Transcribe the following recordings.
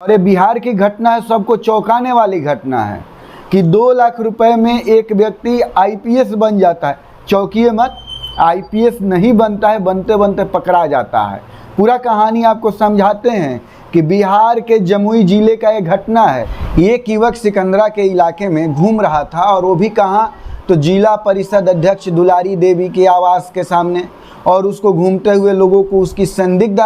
और ये बिहार की घटना है, सबको चौंकाने वाली घटना है कि 2 लाख रुपए में एक व्यक्ति आईपीएस बन जाता है। चौंकिए मत, आईपीएस नहीं बनता है, बनते बनते पकड़ा जाता है। पूरा कहानी आपको समझाते हैं कि बिहार के जमुई जिले का ये घटना है। एक युवक सिकंदरा के इलाके में घूम रहा था, और वो भी कहाँ, तो जिला परिषद अध्यक्ष दुलारी देवी के आवास के सामने। और उसको घूमते हुए लोगों को उसकी संदिग्ध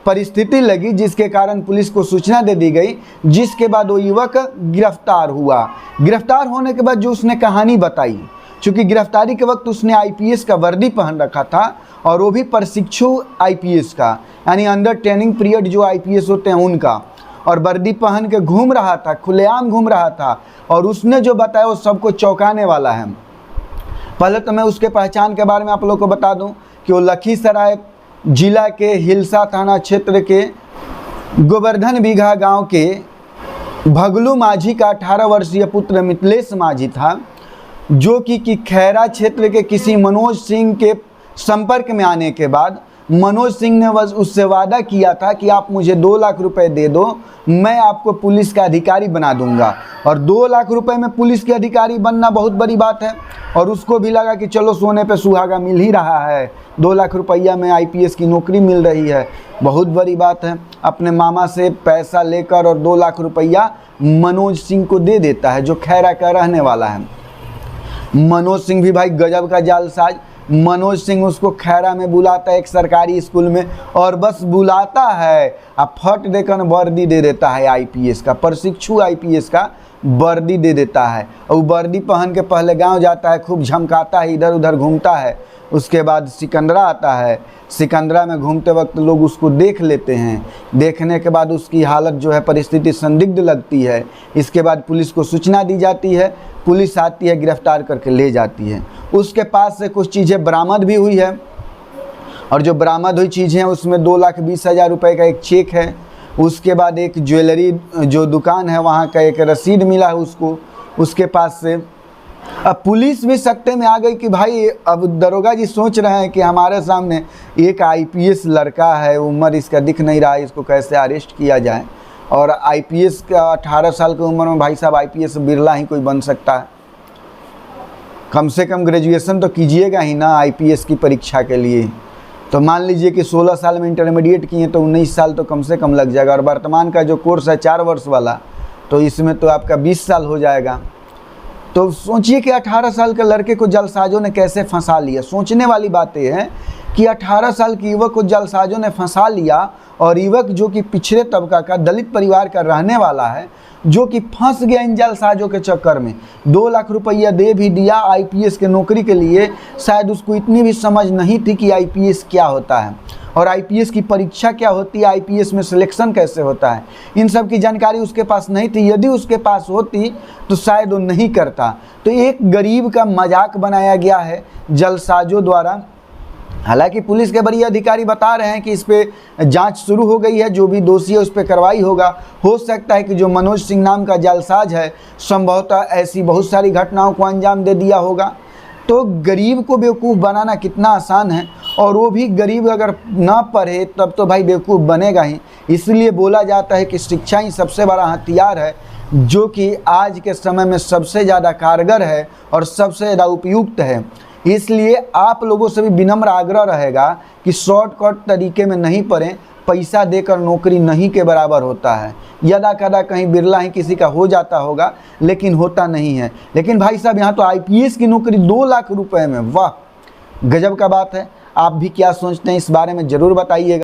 परिस्थिति लगी, जिसके कारण पुलिस को सूचना दे दी गई, जिसके बाद वो युवक गिरफ्तार हुआ। गिरफ्तार होने के बाद जो उसने कहानी बताई, चूँकि गिरफ्तारी के वक्त उसने आईपीएस का वर्दी पहन रखा था, और वो भी प्रशिक्षु आईपीएस का, यानी अंडर ट्रेनिंग पीरियड जो आईपीएस होते हैं उनका, और वर्दी पहन के घूम रहा था, खुलेआम घूम रहा था। और उसने जो बताया वो सबको चौंकाने वाला है। पहले तो मैं उसके पहचान के बारे में आप लोगों को बता दूं कि वो लखीसराय जिला के हिलसा थाना क्षेत्र के गोवर्धन बीघा गांव के भगलू माझी का 18 वर्षीय पुत्र मिथिलेश माझी था, जो कि खैरा क्षेत्र के किसी मनोज सिंह के संपर्क में आने के बाद मनोज सिंह ने उससे वादा किया था कि आप मुझे 2 लाख रुपए दे दो, मैं आपको पुलिस का अधिकारी बना दूंगा। और 2 लाख रुपए में पुलिस के अधिकारी बनना बहुत बड़ी बात है, और उसको भी लगा कि चलो सोने पे सुहागा मिल ही रहा है, 2 लाख रुपया में आईपीएस की नौकरी मिल रही है, बहुत बड़ी बात है। अपने मामा से पैसा लेकर और 2 लाख रुपया मनोज सिंह को दे देता है, जो खैरा का रहने वाला है। मनोज सिंह भी भाई गजब का जालसाज। मनोज सिंह उसको खैरा में बुलाता है, एक सरकारी स्कूल में, और बस बुलाता है, अब फट देकर वर्दी दे देता है आईपीएस का, प्रशिक्षु आईपीएस का वर्दी दे देता है। और वर्दी पहन के पहले गांव जाता है, खूब झमकाता है, इधर उधर घूमता है। उसके बाद सिकंदरा आता है। सिकंदरा में घूमते वक्त लोग उसको देख लेते हैं। देखने के बाद उसकी हालत जो है, परिस्थिति संदिग्ध लगती है। इसके बाद पुलिस को सूचना दी जाती है, पुलिस आती है, गिरफ्तार करके ले जाती है। उसके पास से कुछ चीज़ें बरामद भी हुई है, और जो बरामद हुई चीज़ें हैं उसमें 2,20,000 रुपये का एक चेक है। उसके बाद एक ज्वेलरी जो दुकान है वहाँ का एक रसीद मिला है उसको, उसके पास से। अब पुलिस भी सकते में आ गई कि भाई अब दरोगा जी सोच रहे हैं कि हमारे सामने एक आईपीएस लड़का है, उम्र इसका दिख नहीं रहा है, इसको कैसे अरेस्ट किया जाए। और आईपीएस का 18 साल की उम्र में भाई साहब आईपीएस बिरला ही कोई बन सकता है। कम से कम ग्रेजुएशन तो कीजिएगा ही ना आईपीएस की परीक्षा के लिए। तो मान लीजिए कि 16 साल में इंटरमीडिएट किए तो 19 साल तो कम से कम लग जाएगा। और वर्तमान का जो कोर्स है 4 वर्ष वाला, तो इसमें तो आपका 20 साल हो जाएगा। तो सोचिए कि 18 साल के लड़के को जालसाजों ने कैसे फंसा लिया। सोचने वाली बात यह है कि 18 साल के युवक को जालसाजों ने फंसा लिया, और युवक जो कि पिछड़े तबका का दलित परिवार का रहने वाला है, जो कि फंस गया इन जालसाजों के चक्कर में। 2 लाख रुपया दे भी दिया आईपीएस के नौकरी के लिए। शायद उसको इतनी भी समझ नहीं थी कि आईपीएस क्या होता है, और आईपीएस की परीक्षा क्या होती है, आईपीएस में सिलेक्शन कैसे होता है, इन सब की जानकारी उसके पास नहीं थी। यदि उसके पास होती तो शायद वो नहीं करता। तो एक गरीब का मजाक बनाया गया है जालसाजों द्वारा। हालांकि पुलिस के बड़े अधिकारी बता रहे हैं कि इस पे जांच शुरू हो गई है, जो भी दोषी है उस पर कार्रवाई होगा। हो सकता है कि जो मनोज सिंह नाम का जालसाज है, संभवतः ऐसी बहुत सारी घटनाओं को अंजाम दे दिया होगा। तो गरीब को बेवकूफ़ बनाना कितना आसान है, और वो भी गरीब अगर ना पढ़े तब तो भाई बेवकूफ़ बनेगा ही। इसलिए बोला जाता है कि शिक्षा ही सबसे बड़ा हथियार है, जो कि आज के समय में सबसे ज़्यादा कारगर है और सबसे ज़्यादा उपयुक्त है। इसलिए आप लोगों से भी विनम्र आग्रह रहेगा कि शॉर्टकट तरीके में नहीं पढ़ें। पैसा देकर नौकरी नहीं के बराबर होता है। यदा कदा कहीं बिरला ही किसी का हो जाता होगा, लेकिन होता नहीं है। लेकिन भाई साहब यहाँ तो आईपीएस की नौकरी 2 लाख रुपए में, वाह गजब का बात है। आप भी क्या सोचते हैं इस बारे में ज़रूर बताइएगा।